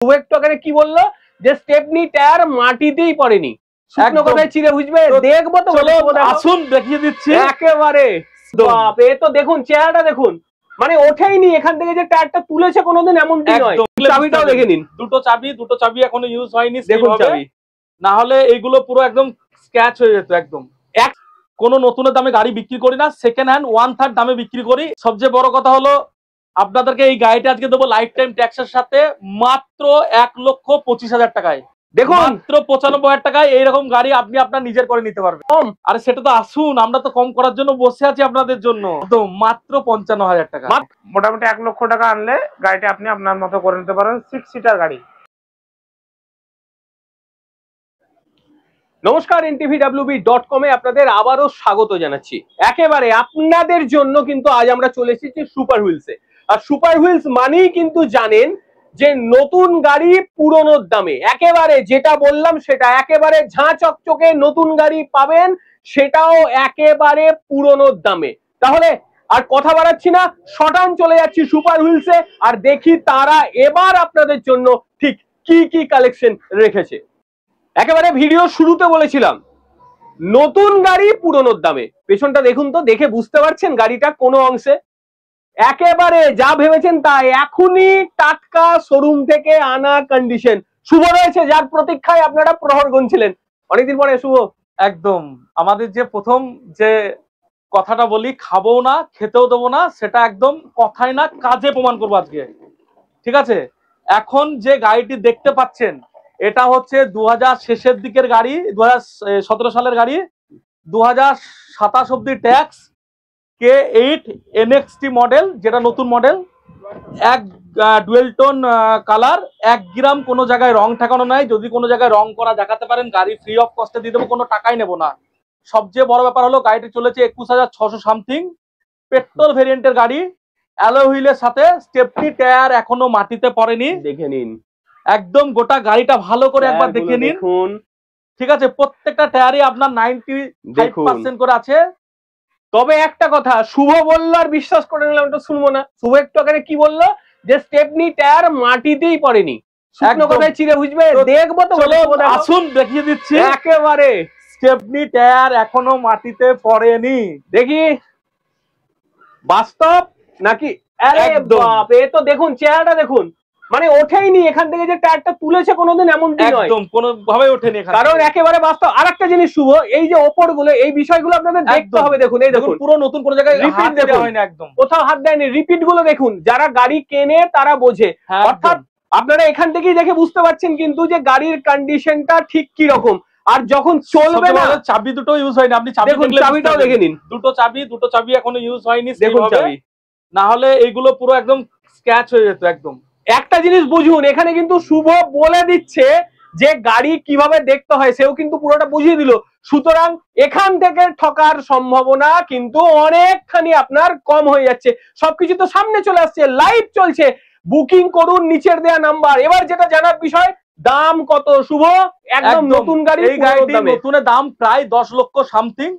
একটু আগে কি বললো যে স্টেপনি টায়ার মাটিতেই পড়েনি, শুকনো কথায় চিড়ে বুঝবে। দেখবো তো, আসুন দেখিয়ে দিচ্ছি একেবারে। এ তো দেখুন চেহারাটা দেখুন, মানে ওঠেইনি এখান থেকে যে টায়ারটা তুলেছে কোনোদিন, এমনটি নয়। চাবিটাও দেখে নিন, দুটো চাবি এখনো ইউজ হয়নি। দেখুন চাবি, না হলে এইগুলো পুরো একদম স্ক্র্যাচ হয়ে যেত। একদম কোনো নতুনের দামে গাড়ি বিক্রি করি না, সেকেন্ড হ্যান্ড 1/3 দামে বিক্রি করি। সবচেয়ে বড় কথা হলো আপনাদেরকে এই গাড়িটা আজকে দেবো লাইফ টাইম ট্যাক্সের সাথে মাত্র 1,25,000 টাকায়। দেখুন মাত্র 95,000 টাকায় এইরকম গাড়ি আপনি আপনার নিজের করে নিতে পারবেন। আরে সেটা তো আসুন, আমরা তো কম করার জন্য বসে আছি আপনাদের জন্য। তো মাত্র 55,000 টাকা, মোটামুটি 1 লক্ষ টাকা আনলে গাড়িটা আপনি আপনার মতো করে নিতে পারেন। 6 সিটার গাড়ি। নমস্কার, ntvwb.com এ আপনাদের আবারও স্বাগত জানাচ্ছি। একেবারে আপনাদের জন্য কিন্তু আজ আমরা চলে এসেছি সুপার হুইলসে। আর সুপার হুইলস মানেই কিন্তু জানেন যে নতুন গাড়ি পুরনোর দামে, একেবারে যেটা বললাম সেটা একেবারে ঝাঁ চকচকে নতুন গাড়ি পাবেন, সেটাও একেবারে পুরনোর দামে। তাহলে আর কথা বাড়াচ্ছি না, শটান চলে যাচ্ছি সুপার হুইলসে আর দেখি তারা এবার আপনাদের জন্য ঠিক কি কি কালেকশন রেখেছে। একেবারে ভিডিও শুরুতে বলেছিলাম নতুন গাড়ি পুরনোর দামে। পেছনটা দেখুন তো, দেখে বুঝতে পারছেন গাড়িটা কোনো অংশে একেবারে যা ভেবেছেন তাই, এখনই টাটকা শোরুম থেকে আনা কন্ডিশন। শুভ রয়েছে, যার প্রতীক্ষায় আপনারা প্রহর গুনছিলেন অনেকদিন পরে। শুভ, একদম আমাদের যে প্রথম যে কথাটা বলি, খাবো না খেতেও দেবো না, সেটা একদম কথাই না কাজে প্রমাণ করবো আজকে। ঠিক আছে, এখন যে গাড়িটি দেখতে পাচ্ছেন এটা হচ্ছে 2000 শেষের দিকের গাড়ি, 2017 সালের গাড়ি, 2027 অব্দি ট্যাক্স, K8 NXT মডেল, যেটা নতুন মডেল। এক ডুয়েল টোন কালার, 1 গ্রাম কোনো জায়গায় রং ঠেকানো নাই। যদি কোনো জায়গায় রং করা দেখাতে পারেন গাড়ি ফ্রি অফ কস্টে দিয়ে দেবো, কোনো টাকাই নেবো না। সবচেয়ে বড় ব্যাপার হলো গাড়িটি চলেছে 21,600 সামথিং, পেট্রোল ভেরিয়েন্টের গাড়ি, অ্যালয় হুইলের সাথে, স্টেপনি টায়ার এখনো মাটিতে পড়েনি। দেখে নিন একদম গোটা গাড়িটা ভালো করে একবার দেখে নিন। ঠিক আছে, প্রত্যেকটা টায়ারই আপনার 95% করে আছে। তবে একটা কথা শুভ বললো আর বিশ্বাস করে নিলাম, ওটা শুনবো না। শুভ একটু আগে কি বললো যে স্টেপনি টায়ার মাটিতেই পড়েনি, শুকনো কথায় চিড়ে বুঝবে। দেখবো তো, আসুন দেখিয়ে দিচ্ছি। একেবারে স্টেপনি টায়ার এখনো মাটিতে পড়েনি। দেখি বাস্তব নাকি। আরে বাপ, এ তো দেখুন চেহারাটা দেখুন, মানে ওঠেইনি এখান থেকে যে টায়ারটা তুলেছে কোনোদিন, এমনটি নয়। একদম কোনো ভাবে ওঠেনি, কারণ একেবারে বাস্তব। আরেকটা জিনিস শুভ, এই যে ওপর গুলো, এই বিষয়গুলো আপনাদের দেখতে হবে। দেখুন এই দেখুন পুরো নতুন কোনো জায়গায় রিপিট দেওয়া হয়নি, একদম কোথাও হাত দেয়নি। রিপিট গুলো দেখুন, যারা গাড়ি কেনে তারা বোঝে। অর্থাৎ আপনারা এখান থেকেই দেখে বুঝতে পারছেন কিন্তু যে গাড়ির কন্ডিশনটা ঠিক কি রকম। আর যখন চলবে না, চাবি দুটো ইউজ হয়নি। আপনি চাবিটাও দেখে নিন, দুটো চাবি এখনো ইউজ হয়নি। দেখুন চাবি, না হলে এইগুলো পুরো একদম স্ক্র্যাচ হয়ে যেত। একদম একটা জিনিস বুঝুন, এখানে কিন্তু শুভ বলে দিচ্ছে যে গাড়ি কিভাবে দেখতে হয়, সেও কিন্তু পুরোটা বুঝিয়ে দিল। সুতরাং এখান থেকে ঠকার সম্ভাবনা কিন্তু অনেকখানি আপনার কম হয়ে যাচ্ছে। সবকিছু তো সামনে চলে আসছে, লাইভ চলছে, বুকিং করুন নিচের দেয়া নাম্বার। এবার যেটা জানার বিষয়, দাম কত শুভ? একদম নতুন গাড়ি, এই গাড়িটি নতুনের দাম প্রায় 10 লক্ষ সামথিং।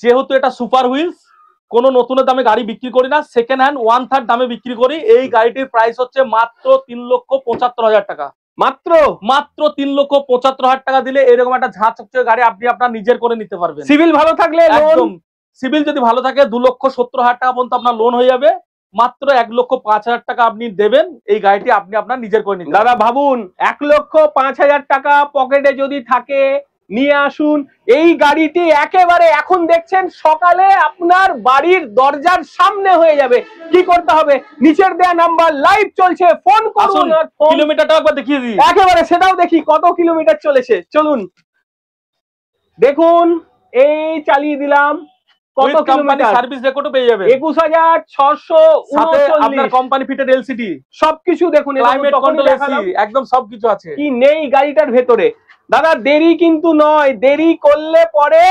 যেহেতু এটা সুপার হুইলস, কোন নতুনের দামে গাড়ি বিক্রি করি না, সেকেন্ড হ্যান্ড 1/3 দামে বিক্রি করি। এই গাড়িটির প্রাইস হচ্ছে মাত্র 3,75,000 টাকা। মাত্র 3,75,000 টাকা দিলে এরকম একটা ঝাঁ চকচকে গাড়ি আপনি আপনার নিজের করে নিতে পারবেন। সিভিল ভালো থাকলে, একদম সিভিল যদি ভালো থাকে 2,70,000 টাকা পর্যন্ত আপনার লোন হয়ে যাবে। মাত্র 1,05,000 টাকা আপনি দেবেন, এই গাড়িটি আপনি আপনার নিজের করে নিতে। দাদা ভাবুন, 1,05,000 টাকা পকেটে যদি থাকে, নিয়ে আসুন এই গাড়িটি। একেবারে এখন দেখছেন সকালে আপনার বাড়ির দরজার সামনে হয়ে যাবে। কি করতে হবে? নিচের দেয়া নাম্বার, লাইভ চলছে, ফোন করুন। কিলোমিটারটা একবার দেখিয়ে দিই, একেবারে সেটাও দেখি কত কিলোমিটার চলেছে। চলুন দেখুন, এই চালিয়ে দিলাম। কত কিলোমিটার? সার্ভিস রেকর্ডও পেয়ে যাবে। 21,639, আপনার কোম্পানি ফিটেড এলসিডি সবকিছু দেখুন, ক্লাইমেট কন্ট্রোল এসি, একদম সবকিছু আছে। কি নেই গাড়িটার ভেতরে? দাদা দেরি কিন্তু নয়, দেরি করলে পরে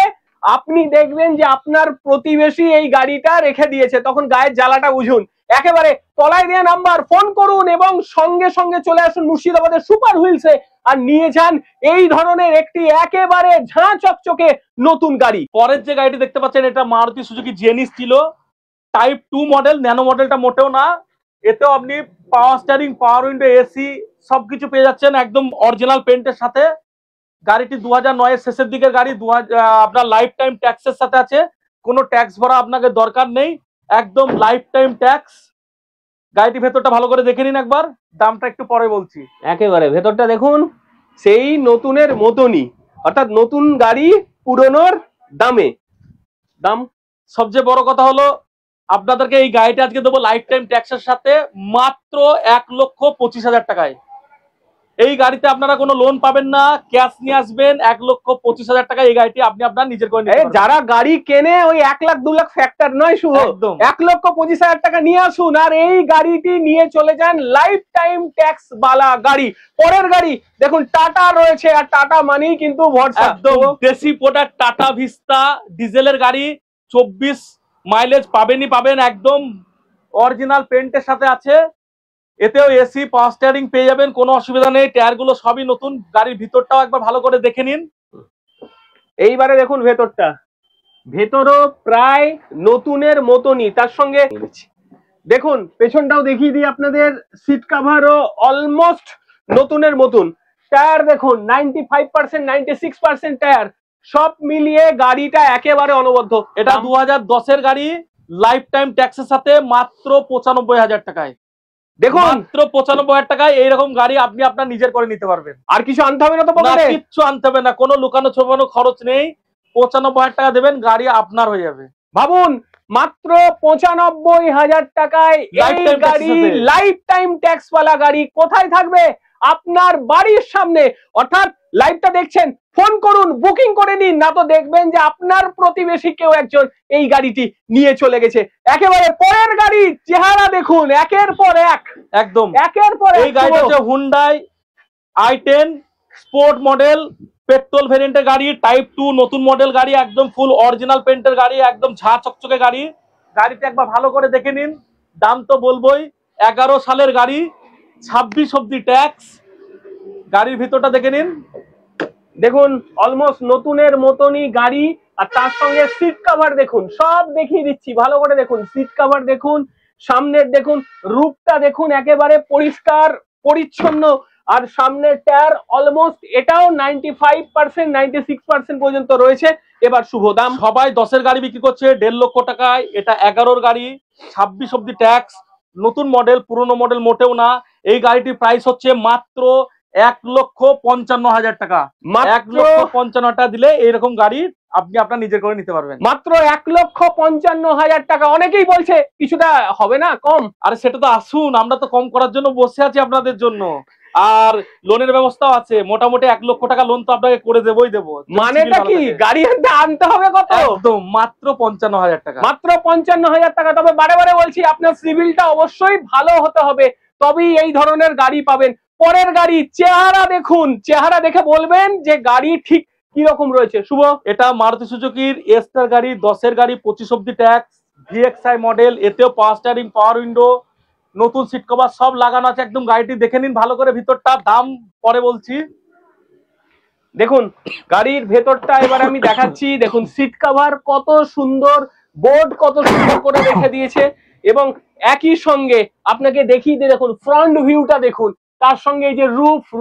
আপনি দেখবেন যে আপনার প্রতিবেশী এই গাড়িটা রেখে দিয়েছে, তখন গায়ের জ্বালাটা বুঝুন। একেবারে তলায় দেয়া নাম্বার, ফোন করুন এবং সঙ্গে সঙ্গে চলে আসুন মুর্শিদাবাদের সুপার হুইলসে আর নিয়ে যান এই ধরনের একটি একেবারে ঝাঁ চকচকে নতুন গাড়ি। পরের যে গাড়িটি দেখতে পাচ্ছেন এটা মারুতি সুজুকি জেনিস ছিল, টাইপ 2 মডেল, ন্যানো মডেলটা মোটেও না। এতেও আপনি পাওয়ার স্টিয়ারিং, পাওয়ার উইন্ডো, এসি সবকিছু পেয়ে যাচ্ছেন একদম অরিজিনাল পেন্টের সাথে। গাড়িটি 2009 এর শেষের দিকের গাড়ি, আপনার লাইফ টাইম ট্যাক্সের সাথে আছে, কোনো ট্যাক্স ভরা আপনাকে দরকার নেই, একদম লাইফ টাইম ট্যাক্স। গাড়িটি ভেতরটা ভালো করে দেখে নিন একবার, দামটা একটু পরে বলছি। একেবারে ভেতরটা দেখুন সেই নতুনের মতনই, অর্থাৎ নতুন গাড়ি পুরনোর দামে। দাম সবচেয়ে বড় কথা হলো আপনাদেরকে এই গাড়িটা আজকে দেবো লাইফ টাইম ট্যাক্সের সাথে মাত্র 1,25,000 টাকায়। এই গাড়িতে আপনারা কোনো লোন পাবেন না, ক্যাশ নিয়ে আসবেন, 1,25,000 টাকা এই গাড়িটি আপনি আপনার নিজের করে নিতে পারবেন। যারা গাড়ি কেনে ওই 1 লাখ 2 লাখ ফ্যাক্টর নয়, শুভ একদম 1,25,000 টাকা নিয়ে আসুন আর এই গাড়িটি নিয়ে চলে যান লাইফ টাইম ট্যাক্স বালা গাড়ি। পরের গাড়ি দেখুন টাটা রয়েছে, আর টাটা মানেই কিন্তু ভরসা। একদম দেশি প্রোডাক্ট টাটা ভিস্তা ডিজেলের গাড়ি, 24 মাইলেজ পাবেনই পাবেন, একদম অরিজিনাল পেন্টের সাথে আছে। এতেও এসি পাওয়ার স্টিয়ারিং পেয়ে যাবেন, কোনো অসুবিধা নেই, টায়ার গুলো সবই নতুন। গাড়ির ভিতরটাও একবার ভালো করে দেখে নিন। এইবারে দেখুন ভেতরটা, ভেতরও প্রায় নতুনের মতনই, তার সঙ্গে দেখুন পেছনটাও দেখিয়ে দিই আপনাদের, সিট কাভারও অলমোস্ট নতুনের মতন, টায়ার দেখুন 95% 96% টায়ার, সব মিলিয়ে গাড়িটা একেবারে অনবদ্য। এটা 2010 এর গাড়ি, লাইফ টাইম ট্যাক্সের সাথে মাত্র 95,000 টাকায়। দেখুন মাত্র 95,000 টাকায় এইরকম গাড়ি আপনি আপনার নিজের করে নিতে পারবেন। আর কিছু আনতে হবে না তো না, পকেটে? কিচ্ছু আনতে হবে না, কোনো লুকানো ছোপানো খরচ নেই। 95,000 টাকা দেবেন, গাড়ি আপনার হয়ে যাবে। ভাবুন মাত্র 95,000 টাকায় এই Lifetime tax গাড়ি, এর সাথে। লাইফ টাইম ট্যাক্স ওয়ালা গাড়ি কোথায় থাকবে? আপনার বাড়ির সামনে। অর্থাৎ লাইভটা দেখছেন, ফোন করুন, বুকিং করে নিন, না তো দেখবেন যে আপনার প্রতিবেশী কেউ একজন এই গাড়িটি নিয়ে চলে গেছে। একেবারে পরের গাড়ি, চেহারা দেখুন একের পর এক, একদম একের পর এই গাড়িটা হচ্ছে Hyundai i10 sport model, petrol ভেরিয়েন্টের গাড়ি, টাইপ 2 নতুন মডেল গাড়ি, একদম ফুল অরিজিনাল পেন্টের গাড়ি, একদম ঝা চকচকে গাড়ি। গাড়িটা একবার ভালো করে দেখে নিন, দাম তো বলবোই, 11 সালের গাড়ি, 26 অব্দি ট্যাক্স। গাড়ির ভিতরটা দেখে নিন, দেখুন অলমোস্ট নতুনের মতনই গাড়ি, আর তার সঙ্গে সিট কভার দেখুন, সব দেখিয়ে দিচ্ছি ভালো করে দেখুন। সিট কভার দেখুন, সামনের দেখুন, রূপটা দেখুন একেবারে পরিষ্কার পরিচ্ছন্ন, আর সামনের টায়ার অলমোস্ট এটাও 95% 96% পর্যন্ত রয়েছে। এবার শুভ দাম। সবাই 10 এর গাড়ি বিক্রি করছে 1.5 লক্ষ টাকায়, এটা 11 গাড়ি, 26 অব্দি ট্যাক্স, নতুন মডেল, পুরনো মডেল মোটেও না। এই গাড়িটির প্রাইস হচ্ছে মাত্র 1,55,000 টাকা। 1,55,000 টাকা দিলে এইরকম গাড়ি আপনি আপনার নিজের করে নিতে পারবেন। মাত্র 1,55,000 টাকা। অনেকেই বলছে কিছুটা হবে না কম? আরে সেটা তো আসুন, আমরা তো কম করার জন্য বসে আছি আপনাদের জন্য, আর লোনের ব্যবস্থাও আছে। মোটামুটি 1 লক্ষ টাকা লোন তো আপনাকে করে দেবই দেবো। মানেটা কি, গাড়ি আনতে হবে কত? একদম মাত্র 55,000 টাকা। মাত্র 55,000 টাকা। তবে বারে বারে বলছি আপনার সিভিলটা অবশ্যই ভালো হতে হবে, তবেই এই ধরনের গাড়ি পাবেন। পরের গাড়ি, চেহারা দেখুন, চেহারা দেখে বলবেন যে গাড়ি ঠিক কি রকম রয়েছে। শুভ, এটা মারুতি সুজুকির এস্টার গাড়ি, 10 এর গাড়ি, 25 অব্দি ট্যাক্স, ভিএক্সআই মডেল, এতেও পাওয়ার স্টিয়ারিং, পাওয়ার উইন্ডো, নতুন সিট কভার সব লাগানো আছে। একদম গাড়িটি দেখে নিন ভালো করে ভিতরটা, দাম পরে বলছি। দেখুন গাড়ির ভেতরটা এবার আমি দেখাচ্ছি। দেখুন সিট কভার কত সুন্দর, বোর্ড কত সুন্দর করে রেখে দিয়েছে, এবং একই সঙ্গে আপনাকে দেখিয়ে দিয়ে দেখুন ফ্রন্ট ভিউটা দেখুন, তার সঙ্গে এই যে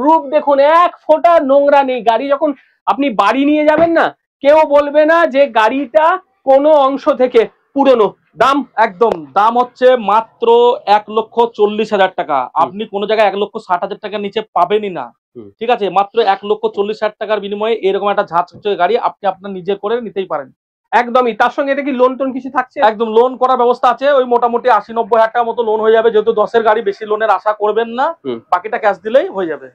রূপ দেখুন, এক ফোঁটা নোংরা নেই। গাড়ি যখন আপনি বাড়ি নিয়ে যাবেন না, কেউ বলবে না যে গাড়িটা কোনো অংশ থেকে পুরনো। দাম একদম দাম হচ্ছে মাত্র 1,40,000 টাকা। আপনি কোনো জায়গায় 1,60,000 টাকার নিচে পাবেনই না। ঠিক আছে, মাত্র 1,40,000 টাকার বিনিময়ে এরকম একটা ঝাঁচকচকে গাড়ি আপনি আপনার নিজে করে নিতেই পারেন। একদমই। তার সঙ্গে এটা কি লোন টোন কিছু থাকছে? একদম লোন করার ব্যবস্থা আছে, ওই মোটামুটি 80-90,000 টাকার মতো লোন হয়ে যাবে। যেহেতু 10 এর গাড়ি, বেশি লোনের আশা করবেন না, বাকিটা ক্যাশ দিলেই হয়ে যাবে।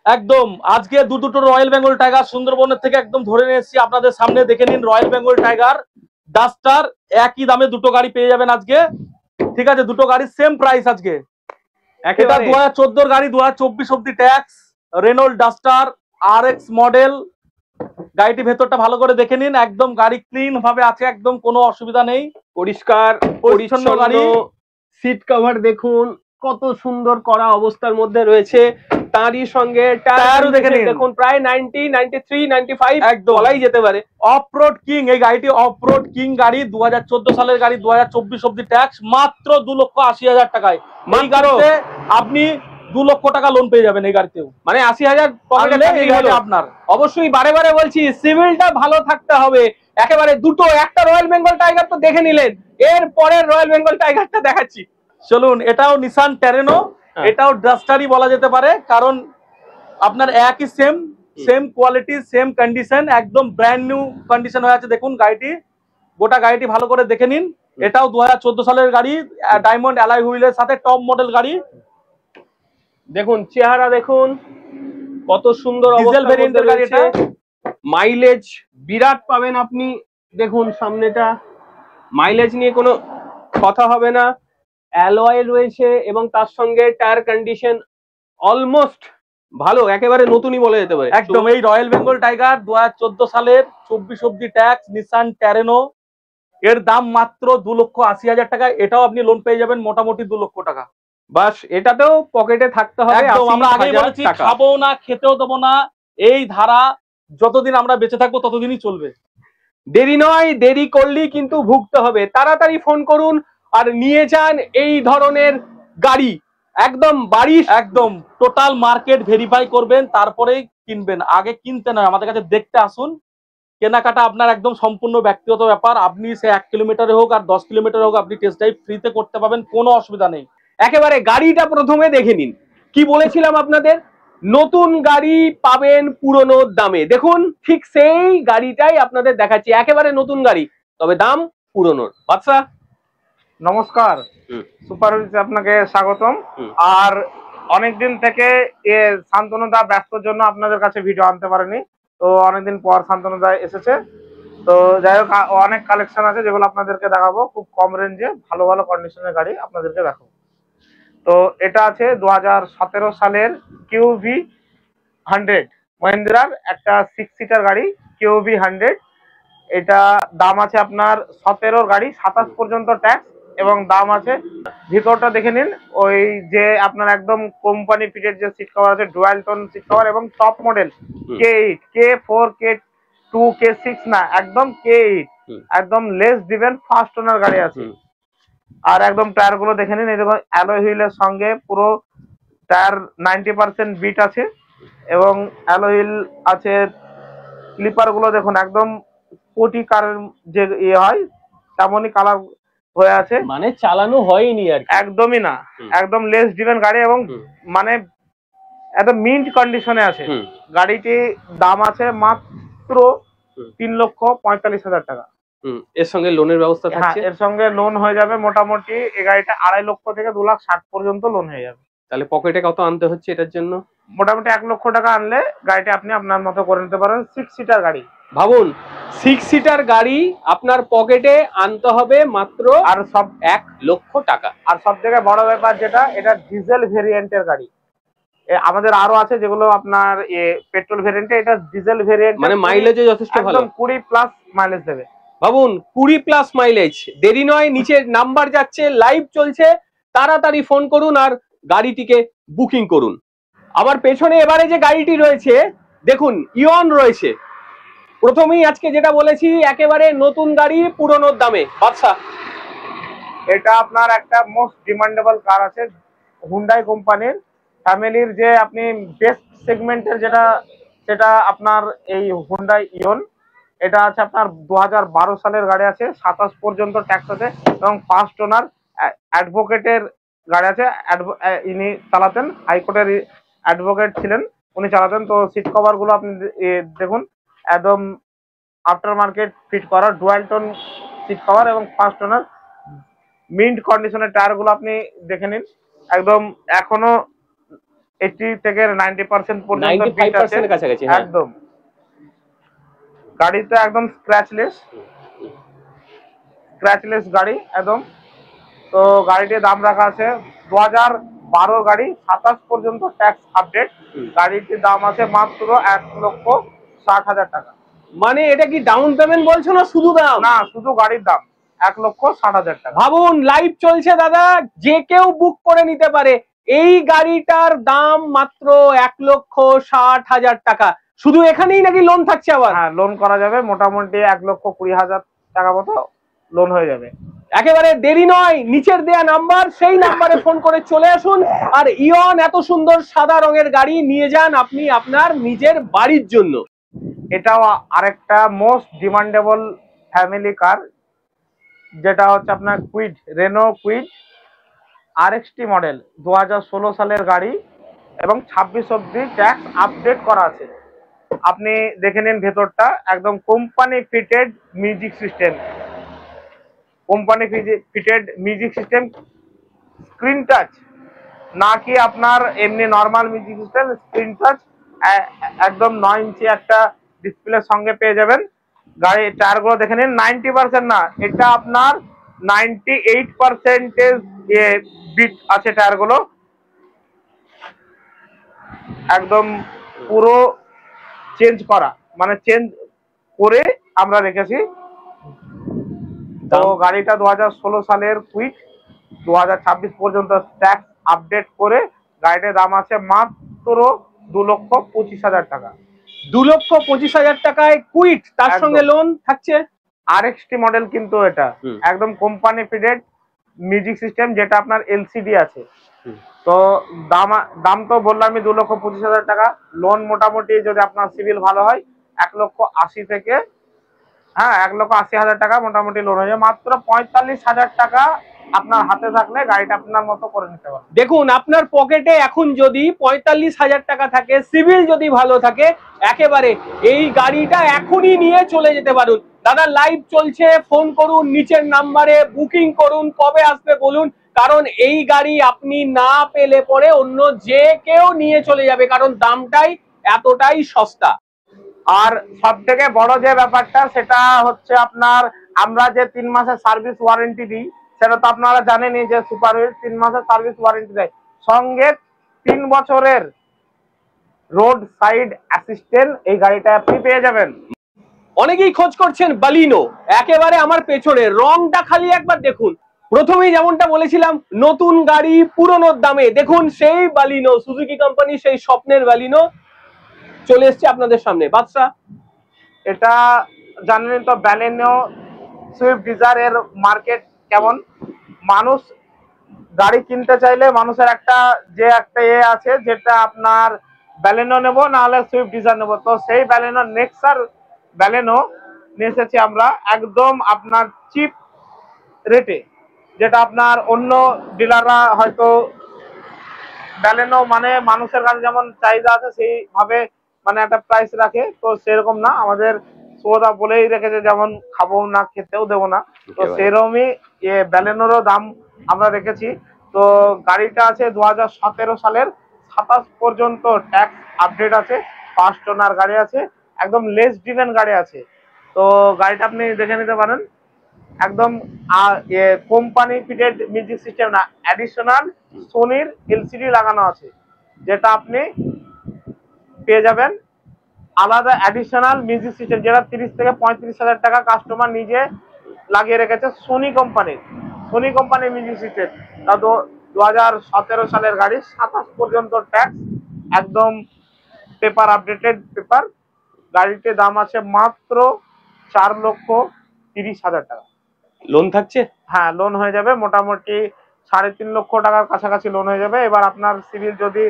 একদম আজকে দুটো রয়্যাল বেঙ্গল টাইগার সুন্দরবনের থেকে একদম ধরে নিয়ে এসেছি আপনাদের সামনে, দেখে নিন। রয়্যাল বেঙ্গল টাইগার, ডাস্টার, একই দামে দুটো গাড়ি পেয়ে যাবেন আজকে। ঠিক আছে, দুটো গাড়ির সেম প্রাইস আজকে। এটা 2014 গাড়ি, 2024 অব্দি tax, Reynold duster RX model. গাড়িটি ভেতরটা ভালো করে দেখে নিন, একদম গাড়ি ক্লিন ভাবে আছে, একদম কোনো অসুবিধা নেই, পরিষ্কার পরিচ্ছন্ন গাড়ি। সিট কভার দেখুন কত সুন্দর করা অবস্থার মধ্যে রয়েছে, তারই সঙ্গে টায়ারও দেখে নিন, দেখুন প্রায় 90, 93, 95 একদম বলাই যেতে পারে। অফরোড কিং, এই গাড়িটি অফরোড কিং গাড়ি, 2014 সালের গাড়ি, 2024 অব্দি ট্যাক্স, মাত্র 2,80,000 টাকায়। এই গাড়িতে আপনি 2 লক্ষ টাকা লোন পেয়ে যাবেন এই গাড়িতেও। মানে 80,000 পকেটে আনলে থাকলেই এই গাড়ি হলো। আপনার। অবশ্যই বারে বারে বলছি সিভিলটা ভালো থাকতে হবে। একেবারে দুটো, একটা রয়্যাল বেঙ্গল টাইগার তো দেখে নিলেন, এর পরের রয়্যাল বেঙ্গল টাইগারটা দেখাচ্ছি। চলুন, এটাও নিসান টেরেনো, এটাও ডাস্টারই বলা যেতে পারে, কারণ আপনার একই সেম কোয়ালিটি সেম কন্ডিশন, একদম ব্র্যান্ড নিউ কন্ডিশন হয়ে আছে। দেখুন গাড়িটি, গোটা গাড়িটি ভালো করে দেখে নিন। এটাও 2014 সালের গাড়ি, ডায়মন্ড অ্যালয় হুইলের সাথে টপ মডেল গাড়ি। দেখুন চেহারা দেখুন কত সুন্দর ডিজেল অবস্থার ভেরিয়েন্টের মধ্যে গাড়ি রয়েছে। এটা। মাইলেজ বিরাট পাবেন আপনি। দেখুন সামনেটা, মাইলেজ নিয়ে কোনো কথা হবে না। অ্যালয় রয়েছে এবং তার সঙ্গে টায়ার কন্ডিশন অলমোস্ট ভালো, একেবারে নতুনই বলা যেতে পারে। একদম এই রয়্যাল বেঙ্গল টাইগার 2014 সালের 24 অব্দি ট্যাক্স, নিসান টেরেনো, এর দাম মাত্র 2,80,000 টাকা। এটাও আপনি লোন পেয়ে যাবেন মোটামুটি 2 লক্ষ টাকা। বাস এটাতেও পকেটে থাকতে হবে। একদম, আমরা আগেই বলেছি খাবো না, খেতেও দেবো না, এই ধারা যতদিন আমরা বেঁচে থাকবো ততদিনই চলবে। দেরি নয়, দেরি করলেই কিন্তু ভুগতে হবে। তাড়াতাড়ি ফোন করুন আর নিয়ে যান এই ধরনের গাড়ি। একদম বাড়ি, একদম টোটাল মার্কেট ভেরিফাই করবেন, তারপরেই কিনবেন। আগে কিনতে নয়, আমাদের কাছে দেখতে আসুন। কেনাকাটা আপনার একদম সম্পূর্ণ ব্যক্তিগত ব্যাপার। আপনি সে 1 কিলোমিটারে হোক আর 10 কিলোমিটারে হোক, আপনি টেস্ট ড্রাইভ ফ্রিতে করতে পাবেন, কোনো অসুবিধা নেই। একেবারে গাড়িটা প্রথমে দেখে নিন। কি বলেছিলাম আপনাদের, নতুন গাড়ি পাবেন পুরনো দামে। দেখুন ঠিক সেই গাড়িটাই আপনাদের দেখাচ্ছি, একেবারে নতুন গাড়ি, তবে দাম পুরনোর। বাদশা নমস্কার, সুপার হুইলসে আপনাকে স্বাগতম। আর অনেকদিন থেকে শান্তনুদা ব্যস্তর জন্য আপনাদের কাছে ভিডিও আনতে পারেনি, তো অনেকদিন পর শান্তনুদা এসেছে। তো যাই হোক, অনেক কালেকশন আছে যেগুলো আপনাদেরকে দেখাবো, খুব কম রেঞ্জে ভালো ভালো কন্ডিশনের গাড়ি আপনাদেরকে দেখাবো। তো এটা আছে 2017 সালের কিউভি 100, মহিন্দ্রার একটা 6 সিটার গাড়ি কিউভি 100। এটা দাম আছে আপনার 17 গাড়ি, 27 পর্যন্ত ট্যাক্স, এবং দাম আছে। ভিতরটা দেখে নিন, ওই যে আপনার একদম কোম্পানি ফিটেড যে সিট কভার আছে, ডুয়াল টোন সিট কভার, এবং top model K8, K4, K2, K6 না, একদম K8, একদম লেস ডিভেন ফার্স্ট ওনার গাড়ি আছে। আর একদম টায়ার গুলো দেখে নিন, এই দেখুন অ্যালয় হুইলের সঙ্গে পুরো টায়ার 90% বিট আছে, এবং অ্যালয় হুইল আছে। স্লিপার গুলো দেখুন একদম কোটি কারের যে ইয়ে হয় তেমনই কালার হয়ে আছে, মানে চালানো হয়নি আর কি। একদমই না, একদম লেস ডিভেন গাড়ি, এবং মানে একদম মিন্ট কন্ডিশনে আছে গাড়িটি। দাম আছে মাত্র 3,45,000 টাকা। এর সঙ্গে লোনের ব্যবস্থা হ্যাঁ, থাকছে। এর সঙ্গে লোন হয়ে যাবে মোটামুটি। এই গাড়িটা 2.5 লক্ষ থেকে 2,60,000 পর্যন্ত লোন হয়ে যাবে। তাহলে পকেটে কত আনতে হচ্ছে এটার জন্য? মোটামুটি 1 লক্ষ টাকা আনলে গাড়িটা আপনি আপনার মতো করে নিতে পারেন। 6 সিটার গাড়ি, ভাবুন 6 সিটার গাড়ি আপনার পকেটে আনতে হবে মাত্র আর সব 1 লক্ষ টাকা। আর সব থেকে বড় ব্যাপার যেটা, এটা ডিজেল ভেরিয়েন্টের গাড়ি। আমাদের আরো আছে যেগুলো আপনার পেট্রোল ভেরিয়েন্টে, এটা ডিজেল ভেরিয়েন্ট, মানে মাইলেজে যথেষ্ট ভালো, একদম 20+ মাইলেজ দেবে। ভাবুন 20+ মাইলেজ। দেরি নয়, নিচে নাম্বার যাচ্ছে, লাইভ চলছে, তাড়াতাড়ি ফোন করুন আর গাড়িটিকে বুকিং করুন। আবার পেছনে এবারে যে গাড়িটি রয়েছে দেখুন, ইয়ন রয়েছে। প্রথমেই আজকে যেটা বলেছি, একেবারে নতুন গাড়ি পুরনোর দামে। বাদশা, এটা আপনার একটা মোস্ট ডিমান্ডেবল কার আছে হুন্ডাই কোম্পানির, ফ্যামিলির যে আপনি বেস্ট সেগমেন্টের যেটা, সেটা আপনার এই হুন্ডাই ইয়ন। এটা আছে আপনার 2012 সালের গাড়ি আছে, 27 পর্যন্ত ট্যাক্স আছে, এবং ফার্স্ট ওনার অ্যাডভোকেটের গাড়ি আছে। ইনি চালাতেন, হাইকোর্টের অ্যাডভোকেট ছিলেন, উনি চালাতেন। তো সিট কভার গুলো আপনি দেখুন, একদম আফটার মার্কেট ফিট করা ডুয়াল টোন সিট কভার, এবং ফার্স্ট ওনার মিন্ট কন্ডিশনের টায়ার গুলো আপনি দেখে নিন, একদম এখনো 80 থেকে 90% পর্যন্ত বিট আছে, 95% কাছাকাছি। একদম গাড়িটা একদম স্ক্র্যাচলেস গাড়ি একদম। তো গাড়িটির দাম রাখা আছে 2012 গাড়ি, 27 পর্যন্ত ট্যাক্স আপডেট। গাড়িটির দাম আছে মাত্র 1,60,000 টাকা। মানে এটা কি ডাউন পেমেন্ট বলছো না শুধু দাম? না, শুধু গাড়ির দাম 1,60,000 টাকা। ভাবুন লাইভ চলছে দাদা, যে কেউ বুক করে নিতে পারে। এই গাড়িটার দাম মাত্র 1,60,000 টাকা। শুধু এখানেই নাকি লোন থাকছে আবার? হ্যাঁ, লোন করা যাবে মোটামুটি 1,20,000 টাকা মতো লোন হয়ে যাবে। একেবারে দেরি নয়, নিচের দেয়া নাম্বার, সেই নাম্বারে ফোন করে চলে আসুন আর ইয়ন এত সুন্দর সাদা রঙের গাড়ি নিয়ে যান আপনি আপনার নিজের বাড়ির জন্য। এটাও আরেকটা মোস্ট ডিমান্ডেবল ফ্যামিলি কার, যেটা হচ্ছে আপনার Kwid, Renault Kwid RXT model, 2016 সালের গাড়ি এবং 26 অব্দি ট্যাক্স আপডেট করা আছে। আপনি দেখে নিন ভেতরটা, একদম company fitted music system, company fitted music system, screen touch, না কি আপনার এমনি normal music system, screen touch, একদম 9 ইঞ্চি একটা ডিসপ্লের সঙ্গে পেয়ে যাবেন। গাড়ির টায়ারগুলো দেখে নিন, 90% না, এটা আপনার 98% বিট আছে টায়ারগুলো, একদম পুরো চেঞ্জ করা, মানে চেঞ্জ করে আমরা রেখেছি। তো গাড়িটা 2016 সালের কুইক, 2026 পর্যন্ত ট্যাক্স আপডেট করে গাড়িটার দাম আছে মাত্র 2,25,000 টাকা। 2,25,000 টাকায় কুইট, তার একদম। সঙ্গে লোন থাকছে। RXT মডেল কিন্তু এটা একদম কোম্পানি ফিটেড মিউজিক সিস্টেম, যেটা আপনার LCD আছে। তো দাম তো বললামই 2,25,000 টাকা। লোন মোটামুটি যদি আপনার সিভিল ভালো হয় 1,80,000 থেকে, হ্যাঁ 1,80,000 টাকা মোটামুটি লোন হয়ে যায়। মাত্র 45,000 টাকা আপনার হাতে থাকলে গাড়িটা আপনার মতো করে নিতে পারবেন। দেখুন, আপনার পকেটে এখন যদি 45,000 টাকা থাকে, সিভিল যদি ভালো থাকে, একেবারে এই গাড়িটা এখনই নিয়ে চলে যেতে পারুন। দাদা লাইভ চলছে, ফোন করুন নিচের নাম্বারে, বুকিং করুন, কবে আসবে বলুন, কারণ এই গাড়ি আপনি না পেলে পরে অন্য যে কেউ নিয়ে চলে যাবে, কারণ দামটাই এতটাই সস্তা। আর সব থেকে বড় যে ব্যাপারটা সেটা হচ্ছে আপনার, আমরা যে 3 মাসের সার্ভিস ওয়ারেন্টি দিই, সেটা তো আপনারা জানেনই যে সুপার হুইল 3 মাসের সার্ভিস ওয়ারেন্টি দেয়, সঙ্গে 3 বছরের রোড সাইড অ্যাসিস্ট্যান্ট এই গাড়িটা আপনি পেয়ে যাবেন। অনেকেই খোঁজ করছেন বালিনো, একেবারে আমার পেছনে, রংটা খালি একবার দেখুন। প্রথমেই যেমনটা বলেছিলাম, নতুন গাড়ি পুরনোর দামে, দেখুন সেই বালিনো, সুজুকি কোম্পানি সেই স্বপ্নের বালিনো চলে এসছে আপনাদের সামনে। বাদশা, এটা জানেন তো, ব্যালেনো সুইফট ডিজায়ার এর মার্কেট কেমন। মানুষ গাড়ি কিনতে চাইলে মানুষের একটা আছে, যেটা আপনার ব্যালেনো নেবো না হলে সুইফট ডিজায়ার নেবো। তো সেই ব্যালেনো নেক্সার ব্যালেনো নিয়ে এসেছি আমরা একদম আপনার চিপ রেটে, যেটা আপনার অন্য ডিলাররা হয়তো ব্যালেনো মানে মানুষের কাছে যেমন চাহিদা আছে সেইভাবে মানে একটা প্রাইস রাখে, তো সেরকম না, আমাদের সোদা বলেই রেখেছে যেমন খাবো না খেতেও দেবো না, তো সেরকমই ব্যালেনোরও দাম আমরা রেখেছি। তো গাড়িটা আছে 2017 সালের 27 পর্যন্ত ট্যাক্স আপডেট আছে, ফার্স্ট ওনার গাড়ি আছে, একদম লেস ড্রিভেন গাড়ি আছে। তো গাড়িটা আপনি দেখে নিতে পারেন, একদম কোম্পানি ফিটেড মিউজিক সিস্টেম না, অ্যাডিশনাল সোনির LCD লাগানো আছে, যেটা আপনি পেয়ে যাবেন আলাদা অ্যাডিশনাল মিউজিক সিস্টেম, যেটা 30 থেকে 35,000 টাকা কাস্টমার নিজে লাগিয়ে রেখেছে। সোনি কোম্পানির মিউজিক সিস্টেম। তা 2017 সালের গাড়ি, 27 পর্যন্ত ট্যাক্স, একদম পেপার আপডেটেড পেপার। গাড়িটির দাম আছে মাত্র 4,30,000 টাকা। লোন থাকছে? হ্যাঁ, লোন হয়ে যাবে মোটামুটি 3.5 লক্ষ টাকার কাছাকাছি লোন হয়ে যাবে। এবার আপনার সিভিল যদি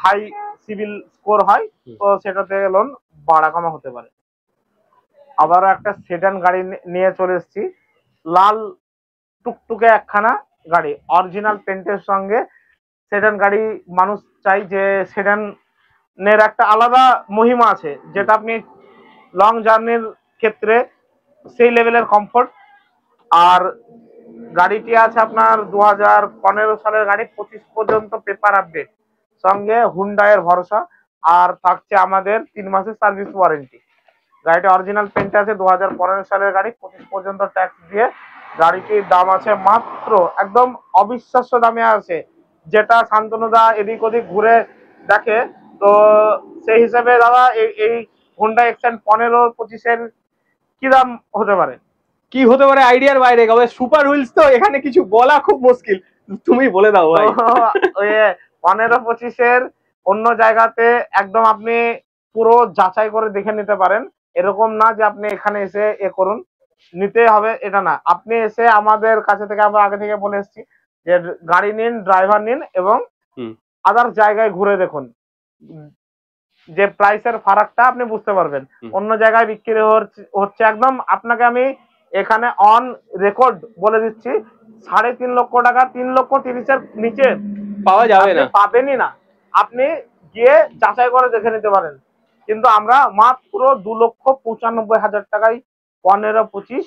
হাই সিভিল স্কোর হয় তো সেটা থেকে লোন বাড়া কমা হতে পারে। আবারও একটা সেডান গাড়ি নিয়ে চলে এসেছি, লাল টুকটুকে একখানা গাড়ি, অরিজিনাল পেন্টের সঙ্গে। সেডান গাড়ি মানুষ চাই, যে সেডানের একটা আলাদা মহিমা আছে, যেটা আপনি লং জার্নির ক্ষেত্রে সেই লেভেলের কমফোর্ট। আর গাড়িটি আছে আপনার 2015 সালের গাড়ি, 25 পর্যন্ত পেপার আপডেট, সঙ্গে হুন্ডাইয়ের ভরসা, আর থাকছে আমাদের 3 মাসের সার্ভিস ওয়ারেন্টি। গাড়িটা অরিজিনাল পেন্ট আছে, 2015 সালের গাড়ি, 25 পর্যন্ত ট্যাক্স দিয়ে। গাড়িটির দাম আছে মাত্র, একদম অবিশ্বাস্য দামে আছে, যেটা শান্তনুদা এদিক ওদিক ঘুরে দেখে, তো সেই হিসেবে দাদা এই হুন্ডা এক্সেন্ট 15-25-এর কি দাম হতে পারে? কি হতে পারে আইডিয়ার বাইরে, তবে সুপার হুইলস তো এখানে কিছু বলা খুব মুশকিল, তুমি বলে দাও ভাই। ওই 15-25-এর অন্য জায়গাতে একদম আপনি পুরো যাচাই করে দেখে নিতে পারেন, এরকম না যে আপনি এখানে এসে করুন। নিতে হবে এটা না, আপনি এসে আমাদের কাছে থেকে, আমরা আগে থেকে বলে এসেছি যে গাড়ি নিন, ড্রাইভার নিন এবং আদার জায়গায় ঘুরে দেখুন, যে প্রাইসের ফারাকটা আপনি বুঝতে পারবেন। অন্য জায়গায় বিক্রি হচ্ছে একদম, আপনাকে আমি এখানে অন রেকর্ড বলে দিচ্ছি 3.5 লক্ষ টাকা, 3,30,000-এর নিচে পাওয়া যাবে না, পাবেনই না। আপনি গিয়ে যাচাই করে দেখে নিতে পারেন। কিন্তু আমরা মাত্র 2,95,000 টাকায় 15-25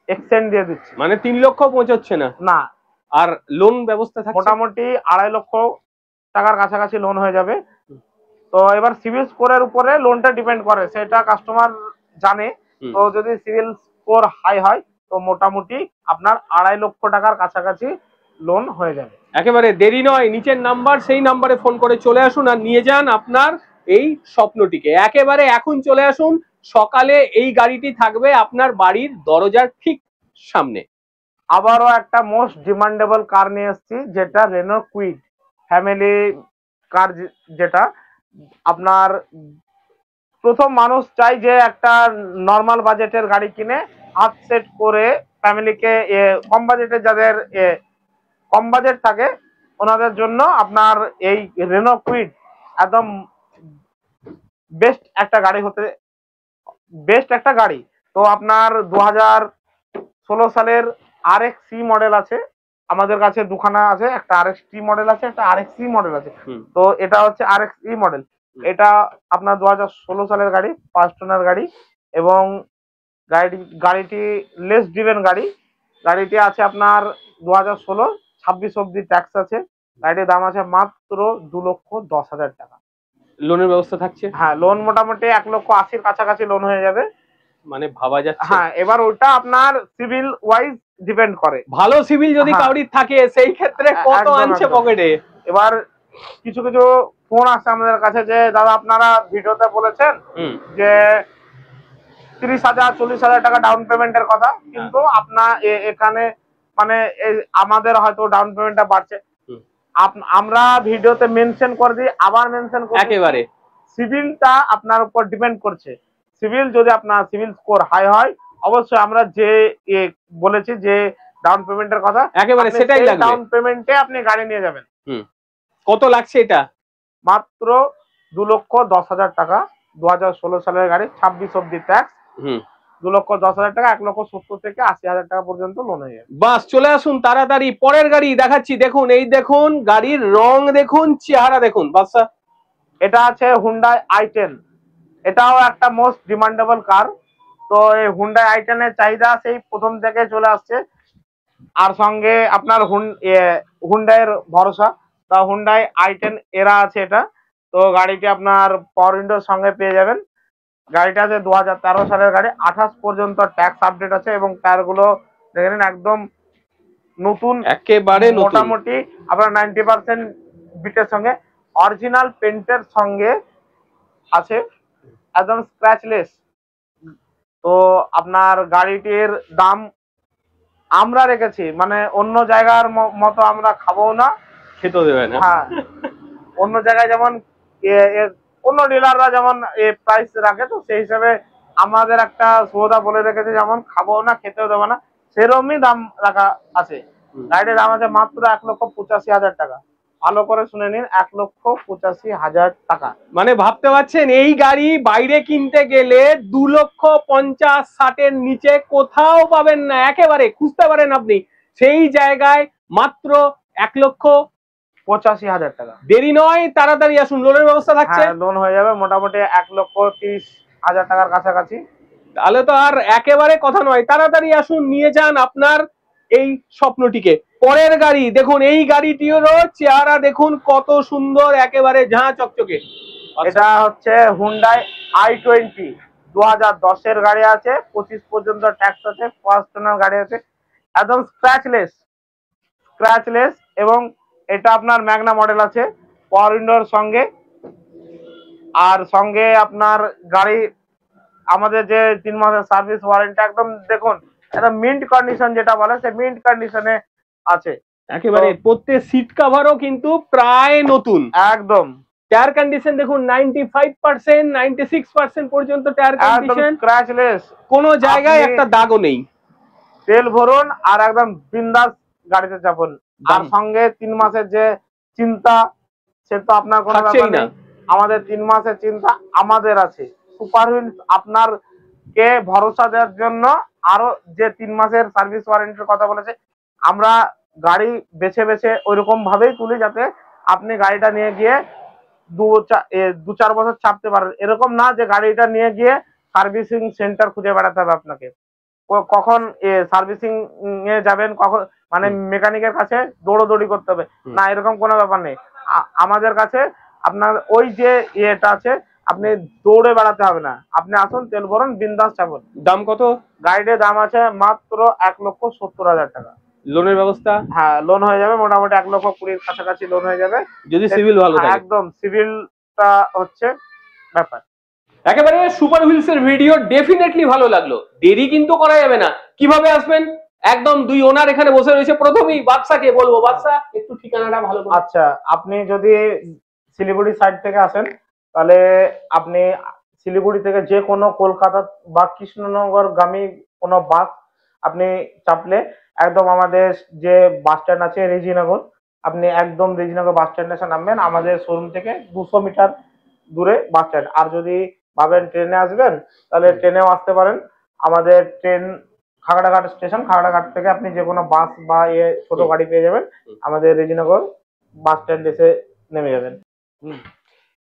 এক্সচেঞ্জ দিয়ে দিচ্ছি। মানে 3 লক্ষ পৌঁছচ্ছে না না, আর লোন ব্যবস্থা থাকছে মোটামুটি 2.5 লক্ষ টাকার কাছাকাছি লোন হয়ে যাবে। তো এবার সিভিল স্কোরের উপরে লোনটা ডিপেন্ড করে, সেটা কাস্টমার জানে। তো যদি সিভিল স্কোর হাই হয় তো মোটামুটি আপনার 2.5 লক্ষ টাকার কাছাকাছি লোন হয়ে যাবে। একেবারে দেরি নয়, নিচের নাম্বার, সেই নাম্বারে ফোন করে চলে আসুন আর নিয়ে যান আপনার এই স্বপ্নটিকে। একেবারে এখন চলে আসুন, সকালে এই গাড়িটি থাকবে আপনার বাড়ির দরজার ঠিক সামনে। আবারও একটা মোস্ট ডিমান্ডেবল কার নিয়ে এসেছি, যেটা রেনো কুইড ফ্যামিলি কার, যেটা আপনার প্রথম মানুষ চাই যে একটা নর্মাল বাজেটের গাড়ি কিনে হাত সেট করে ফ্যামিলিকে, কম বাজেটের যাদের কম বাজেট থাকে ওনাদের জন্য আপনার এই রেনো কুইড একদম বেস্ট একটা গাড়ি তো আপনার 2016 সালের RX-C মডেল আছে আমাদের কাছে, দুখানা আছে, একটা RX-T মডেল আছে, একটা RX-C মডেল আছে। তো এটা হচ্ছে RX-E মডেল। এটা আপনার 2016 সালের গাড়ি, ফার্স্ট ওনার গাড়ি, এবং গাড়িটি লেস ড্রিভেন গাড়িটি আছে আপনার 2016, 26 অব্দি ট্যাক্স আছে। গাড়িটির দাম আছে মাত্র 2,10,000 টাকা। লোনের ব্যবস্থা থাকছে? হ্যাঁ, লোন মোটামুটি 1,80,000 কাছাকাছি লোন হয়ে যাবে। মানে ভাবা যাচ্ছে। হ্যাঁ, এবার ওটা আপনার সিভিল ওয়াইজ ডিপেন্ড করে। ভালো সিভিল যদি কাউরির থাকে সেই ক্ষেত্রে কত আনছে পকেটে। এবার কিছু কিছু ফোন আসছে আমাদের কাছে যে দাদা আপনারা ভিডিওতে বলেছেন যে 30,000 40,000 টাকা ডাউন পেমেন্টের কথা, কিন্তু আপনার এখানে মানে আমাদের হয়তো ডাউন পেমেন্টটা বাড়ছে, আমরা ভিডিওতে মেনশন করে দিই, আবার মেনশন করে একেবারে সিভিলটা আপনার উপর ডিপেন্ড করছে। সিভিল যদি আপনার সিভিল স্কোর হাই হয়, অবশ্যই আমরা যে বলেছি যে ডাউন পেমেন্টের কথা, একেবারে সেটাই লাগবে। ডাউন পেমেন্টে আপনি গাড়ি নিয়ে যাবেন। কত লাগছে এটা? মাত্র 2,10,000 টাকা, 2016 সালের গাড়ি, 26 অব্দি ট্যাক্স। 2,10,000 টাকা, 1,70,000 থেকে 80,000 টাকা পর্যন্ত লোন হয়ে যাবে। বাস চলে আসুন তাড়াতাড়ি, পরের গাড়ি দেখাচ্ছি। দেখুন, এই দেখুন গাড়ির রং দেখুন, চেহারা দেখুন। বাদশা, এটা আছে হুন্ডাই i10, এটাও একটা মোস্ট ডিমান্ডেবল কার। তো এই হুন্ডাই i10 এর চাহিদা সেই প্রথম থেকে চলে আসছে, আর সঙ্গে আপনার হুন্ডাইয়ের ভরসা। তা হুন্ডাই i10 এরা আছে এটা। তো গাড়িটি আপনার পাওয়ার উইন্ডোর সঙ্গে পেয়ে যাবেন। গাড়িটা আছে 2013 সালের গাড়ি, 28 পর্যন্ত ট্যাক্স আপডেট আছে, এবং টায়ার গুলো দেখে নিন একদম নতুন, একেবারে মোটামুটি আপনার 90% বিটের সঙ্গে, অরিজিনাল পেন্টের সঙ্গে আছে, একদম স্ক্র্যাচলেস। তো আপনার গাড়িটির দাম আমরা রেখেছি, মানে অন্য জায়গার মতো আমরা খাবো না, খেতে দেবে না। হ্যাঁ, অন্য জায়গায় যেমন অন্য ডিলাররা যেমন প্রাইস রাখে, তো সেই হিসাবে আমাদের একটা সৌদা বলে রেখেছে, যেমন খাবো না খেতেও দেবো না, সেরকমই দাম রাখা আছে। গাড়ির দাম আছে মাত্র 1,85,000 টাকা। ভালো করে শুনে নিন, 1,85,000 টাকা। মানে ভাবতে পারছেন, এই গাড়ি বাইরে কিনতে গেলে 2,50,000-60,000-এর নিচে কোথাও পাবেন না, একেবারে খুঁজতে পারেন আপনি। সেই জায়গায় মাত্র 1,85,000 টাকা। দেরি নয়, তাড়াতাড়ি আসুন, লোনের ব্যবস্থা থাকছে। লোন হয়ে যাবে মোটামুটি 1,30,000 টাকার কাছাকাছি। তাহলে তো আর একেবারে কথা নয়, তাড়াতাড়ি আসুন, নিয়ে যান আপনার এই স্বপ্নটিকে। পরের গাড়ি দেখুন, এই গাড়িটিরও চেহারা দেখুন কত সুন্দর, একেবারে ঝাঁ চকচকে। এটা হচ্ছে হুন্ডাই i20, 2010 এর গাড়ি আছে, 25 পর্যন্ত ট্যাক্স আছে, ফার্স্ট ওনার গাড়ি আছে, একদম স্ক্র্যাচলেস, এবং এটা আপনার ম্যাগনা মডেল আছে, পাওয়ার উইন্ডোর সঙ্গে। আর সঙ্গে আপনার গাড়ি আমাদের যে 3 মাসের সার্ভিস ওয়ারেন্টি, একদম দেখুন একদম মিন্ট কন্ডিশন যেটা বলে, সে মিন্ট কন্ডিশনে আছে। একেবারে প্রত্যেক সিট কভারও কিন্তু প্রায় নতুন, একদম টায়ার কন্ডিশন দেখুন 95%, 96% পর্যন্ত টায়ার একদম কন্ডিশন, স্ক্র্যাচলেস। কোনো জায়গায় আপনি একটা দাগও নেই। তেল ভরুন আর একদম বিন্দাস গাড়িতে চাপুন। আর দাম সঙ্গে 3 মাসের যে চিন্তা, সে তো আপনার কোনো থাকছেই ব্যাপার না। নেই। আমাদের 3 মাসের চিন্তা আমাদের আছে। সুপার হুইলস আপনার কে ভরসা দেওয়ার জন্য আরো যে 3 মাসের সার্ভিস ওয়ারেন্টির কথা বলেছে, আমরা গাড়ি বেছে বেছে ওইরকম ভাবেই তুলি যাতে আপনি গাড়িটা নিয়ে গিয়ে 2-4 বছর চাপতে পারেন। এরকম না যে গাড়িটা নিয়ে গিয়ে সার্ভিসিং সেন্টার খুঁজে বেড়াতে হবে আপনাকে, কখন সার্ভিসিং এ যাবেন, কখন মানে মেকানিকের কাছে দৌড়োদৌড়ি করতে হবে না, এরকম কোনো ব্যাপার নেই। আমাদের কাছে আপনার ওই যে ইয়েটা আছে, আপনি দৌড়ে বেড়াতে হবে না। আপনি আসুন, তেল ভরুন, বিন্দাস চাপুন। দাম কত? গাড়ির দাম আছে মাত্র 1,70,000 টাকা। লোনের ব্যবস্থা? হ্যাঁ, লোন হয়ে যাবে মোটামুটি 1,20,000 কাছাকাছি লোন হয়ে যাবে, যদি সিভিল ভালো থাকে। একদম সিভিলটা হচ্ছে ব্যাপার। একেবারে সুপার হুইলস এর ভিডিও ডেফিনেটলি ভালো লাগলো, দেরি কিন্তু করা যাবে না। কিভাবে আসবেন? একদম দুই ওনার এখানে বসে রয়েছে, প্রথমেই বাদশাকে বলবো, বাদশা একটু ঠিকানাটা ভালো করে। আচ্ছা, আপনি যদি শিলিগুড়ি সাইড থেকে আসেন তাহলে আপনি শিলিগুড়ি থেকে যে কোনো কলকাতা বা কৃষ্ণনগরগামী কোনো বাস আপনি চাপলে একদম আমাদের যে বাস স্ট্যান্ড আছে রেজিনগর, আপনি একদম রেজিনগর বাস স্ট্যান্ডে এসে নামবেন। আমাদের শোরুম থেকে 200 মিটার দূরে বাস স্ট্যান্ড। আর যদি ভাবেন ট্রেনে আসবেন তাহলে ট্রেনেও আসতে পারেন। আমাদের ট্রেন খাগড়াঘাট স্টেশন, খাগড়াঘাট থেকে আপনি যে কোনো বাস বা ছোট গাড়ি পেয়ে যাবেন। আমাদের রেজিনগর বাস স্ট্যান্ড এসে নেমে যাবেন।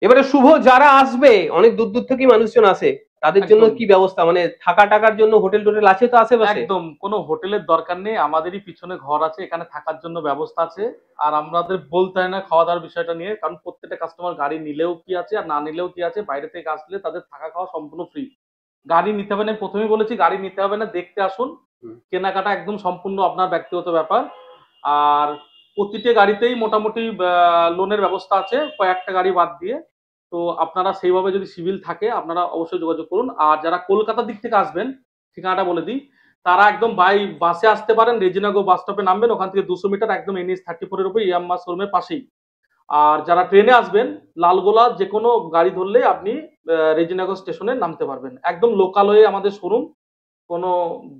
এবারে শুভ, যারা আসবে অনেক দূর দূর থেকে মানুষজন আসে, তাদের জন্য একদম। কি ব্যবস্থা, মানে থাকা টাকার জন্য হোটেল টোটেল আছে তো আশেপাশে? একদম কোনো হোটেলের দরকার নেই, আমাদেরই পিছনে ঘর আছে, এখানে থাকার জন্য ব্যবস্থা আছে। আর আমাদের বলতে হয় না খাওয়া দাওয়ার বিষয়টা নিয়ে, কারণ প্রত্যেকটা কাস্টমার গাড়ি নিলেও কি আছে আর না নিলেও কি আছে, বাইরে থেকে আসলে তাদের থাকা খাওয়া সম্পূর্ণ ফ্রি। গাড়ি নিতে হবে না, আমি প্রথমেই বলেছি গাড়ি নিতে হবে না, দেখতে আসুন। কেনাকাটা একদম সম্পূর্ণ আপনার ব্যক্তিগত ব্যাপার। আর প্রতিটা গাড়িতেই মোটামুটি লোনের ব্যবস্থা আছে, কয়েকটা গাড়ি বাদ দিয়ে। তো আপনারা সেইভাবে যদি সিভিল থাকে আপনারা অবশ্যই যোগাযোগ করুন। আর যারা কলকাতার দিক থেকে আসবেন, ঠিকানাটা বলে দিই, তারা একদম বাই বাসে আসতে পারেন, রেজিনগর বাস স্টপে নামবেন, ওখান থেকে 200 মিটার একদম NH 34 এর উপর ইয়াম্মা শোরুমের পাশেই। আর যারা ট্রেনে আসবেন, লালগোলা যে কোনো গাড়ি ধরলে আপনি রেজিনগর স্টেশনে নামতে পারবেন। একদম লোকাল হয়ে আমাদের শোরুম, কোনো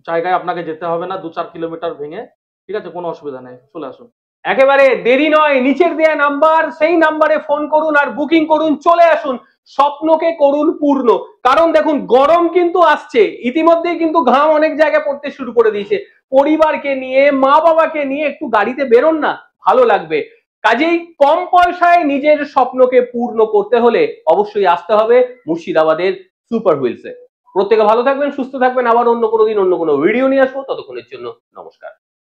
জায়গায় আপনাকে যেতে হবে না 2-4 কিলোমিটার ভেঙে, ঠিক আছে? কোনো অসুবিধা নেই, চলে আসুন। একেবারে দেরি নয়, নিচের দেয়া নাম্বার, সেই নাম্বারে ফোন করুন আর বুকিং করুন, চলে আসুন, স্বপ্নকে করুন পূর্ণ। কারণ দেখুন গরম কিন্তু আসছে, ইতিমধ্যেই কিন্তু ঘাম অনেক জায়গায় পড়তে শুরু করে দিয়েছে। পরিবারকে নিয়ে, মা বাবাকে নিয়ে একটু গাড়িতে বেরোন না, ভালো লাগবে। কাজেই কম পয়সায় নিজের স্বপ্নকে পূর্ণ করতে হলে অবশ্যই আসতে হবে মুর্শিদাবাদের সুপার হুইলসে। প্রত্যেকে ভালো থাকবেন, সুস্থ থাকবেন, আবার অন্য কোনো দিন অন্য কোনো ভিডিও নিয়ে আসবো, ততক্ষণের জন্য নমস্কার।